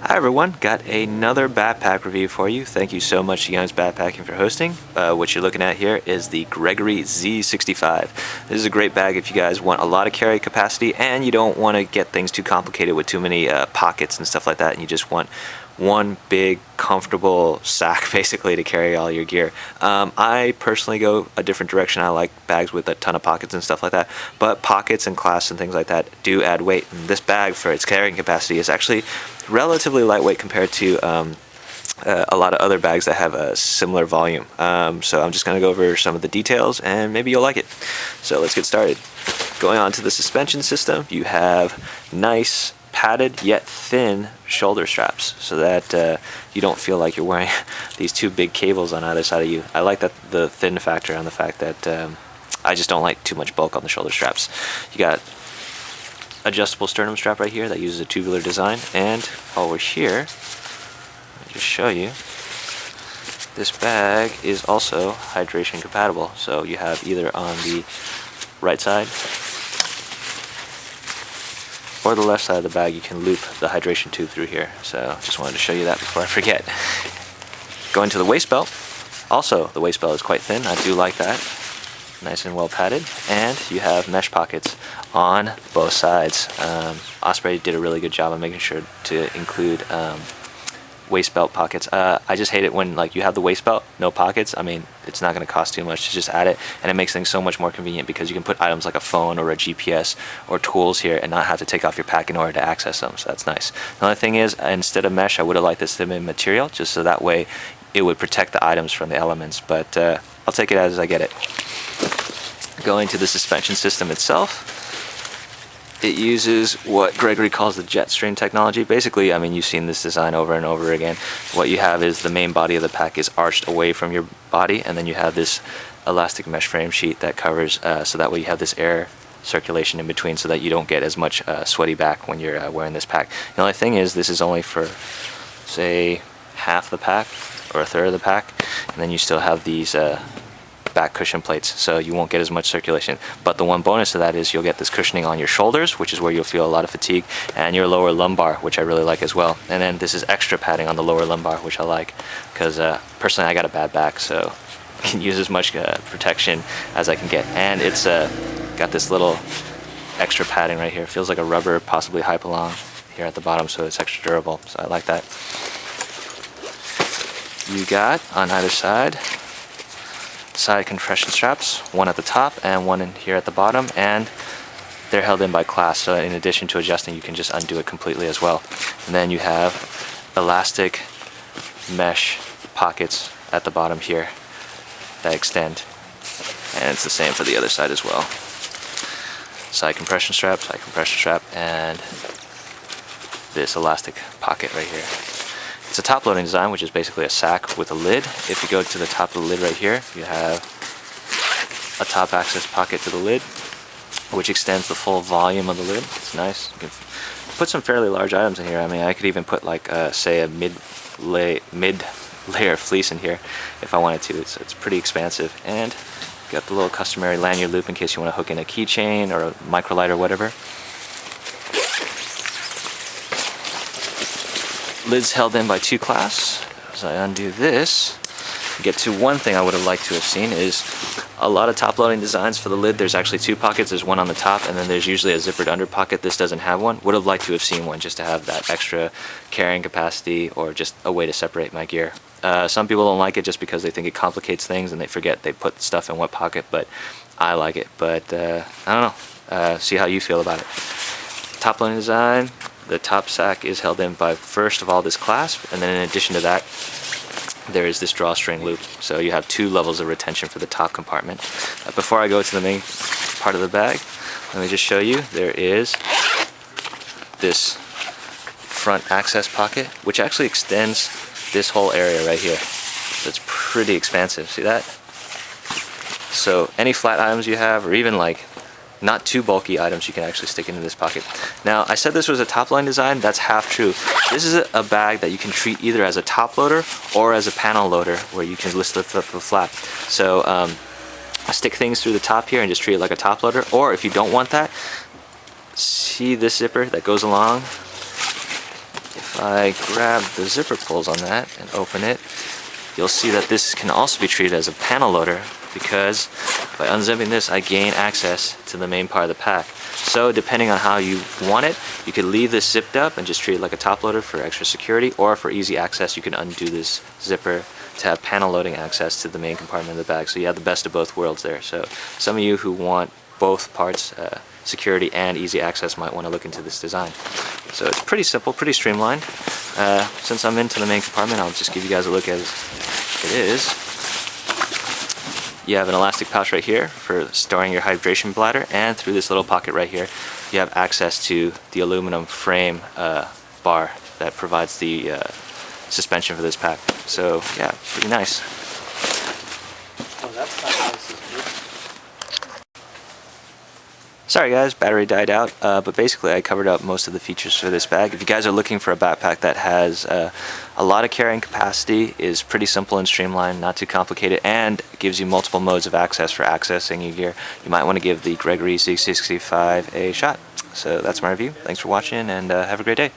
Hi everyone, got another backpack review for you. Thank you so much to Young's Backpacking for hosting. What you're looking at here is the Gregory Z65. This is a great bag if you guys want a lot of carry capacity and you don't want to get things too complicated with too many pockets and stuff like that, and you just want one big comfortable sack basically to carry all your gear. I personally go a different direction. I like bags with a ton of pockets and stuff like that, but pockets and clasps and things like that do add weight, and this bag for its carrying capacity is actually relatively lightweight compared to a lot of other bags that have a similar volume. So I'm just going to go over some of the details and maybe you'll like it. So let's get started. Going on to the suspension system, you have nice padded yet thin shoulder straps so that you don't feel like you're wearing these two big cables on either side of you. I like that the thin factor on the fact that I just don't like too much bulk on the shoulder straps. You got adjustable sternum strap right here that uses a tubular design, and while we're here, let me just show you, this bag is also hydration compatible. So you have either on the right side or the left side of the bag, you can loop the hydration tube through here. So just wanted to show you that before I forget. Going to the waist belt, also the waist belt is quite thin. I do like that. Nice and well padded, and you have mesh pockets on both sides. Osprey did a really good job of making sure to include waist belt pockets. I just hate it when like you have the waist belt, no pockets. I mean, it's not going to cost too much to just add it, and it makes things so much more convenient because you can put items like a phone or a GPS or tools here and not have to take off your pack in order to access them, so that's nice. Another thing is, instead of mesh, I would have liked this to be material, just so that way it would protect the items from the elements, but I'll take it as I get it. Going to the suspension system itself, it uses what Gregory calls the Jetstream technology. Basically, I mean, you've seen this design over and over again. What you have is the main body of the pack is arched away from your body, and then you have this elastic mesh frame sheet that covers, so that way you have this air circulation in between so that you don't get as much sweaty back when you're wearing this pack. The only thing is, this is only for, say, half the pack or a third of the pack, and then you still have these back cushion plates, so you won't get as much circulation. But the one bonus to that is you'll get this cushioning on your shoulders, which is where you'll feel a lot of fatigue, and your lower lumbar, which I really like as well. And then this is extra padding on the lower lumbar, which I like because personally I got a bad back, so I can use as much protection as I can get. And it's got this little extra padding right here. It feels like a rubber, possibly Hypalon here at the bottom, so it's extra durable, so I like that. You got on either side compression straps, one at the top and one in here at the bottom, and they're held in by clasps, so in addition to adjusting, you can just undo it completely as well. And then you have elastic mesh pockets at the bottom here that extend, and it's the same for the other side as well. Side compression strap, and this elastic pocket right here. It's a top-loading design, which is basically a sack with a lid. If you go to the top of the lid right here, you have a top access pocket to the lid, which extends the full volume of the lid. It's nice. You can put some fairly large items in here. I mean, I could even put like, say, a mid-layer fleece in here if I wanted to. It's pretty expansive. And you got the little customary lanyard loop in case you want to hook in a keychain or a microlight or whatever. Lid's held in by two clasps. As I undo this, get to one thing I would have liked to have seen is a lot of top-loading designs for the lid. There's actually two pockets. There's one on the top, and then there's usually a zippered under pocket. This doesn't have one. Would have liked to have seen one just to have that extra carrying capacity or just a way to separate my gear. Some people don't like it just because they think it complicates things and they forget they put stuff in what pocket, but I like it. But I don't know. See how you feel about it. Top-loading design. The top sack is held in by, first of all, this clasp, and then in addition to that, there is this drawstring loop. So you have two levels of retention for the top compartment. Before I go to the main part of the bag, let me just show you, there is this front access pocket, which actually extends this whole area right here. So it's pretty expansive, see that? So any flat items you have, or even like not too bulky items, you can actually stick into this pocket. Now, I said this was a top line design. That's half true. This is a bag that you can treat either as a top loader or as a panel loader, where you can lift up the flap. So stick things through the top here and just treat it like a top loader. Or if you don't want that, see this zipper that goes along? If If I grab the zipper pulls on that and open it, you'll see that this can also be treated as a panel loader, because by unzipping this I gain access to the main part of the pack. So depending on how you want it, you could leave this zipped up and just treat it like a top loader for extra security, or for easy access you can undo this zipper to have panel loading access to the main compartment of the bag. So you have the best of both worlds there. So some of you who want both parts, security and easy access, might want to look into this design. So it's pretty simple, pretty streamlined. Since I'm into the main compartment, I'll just give you guys a look as it is. You have an elastic pouch right here for storing your hydration bladder, and through this little pocket right here you have access to the aluminum frame bar that provides the suspension for this pack. So yeah, pretty nice. Oh, that's not nice. Sorry guys, battery died out, but basically I covered up most of the features for this bag. If you guys are looking for a backpack that has a lot of carrying capacity, is pretty simple and streamlined, not too complicated, and gives you multiple modes of access for accessing your gear, you might want to give the Gregory Z65 a shot. So that's my review. Thanks for watching, and have a great day.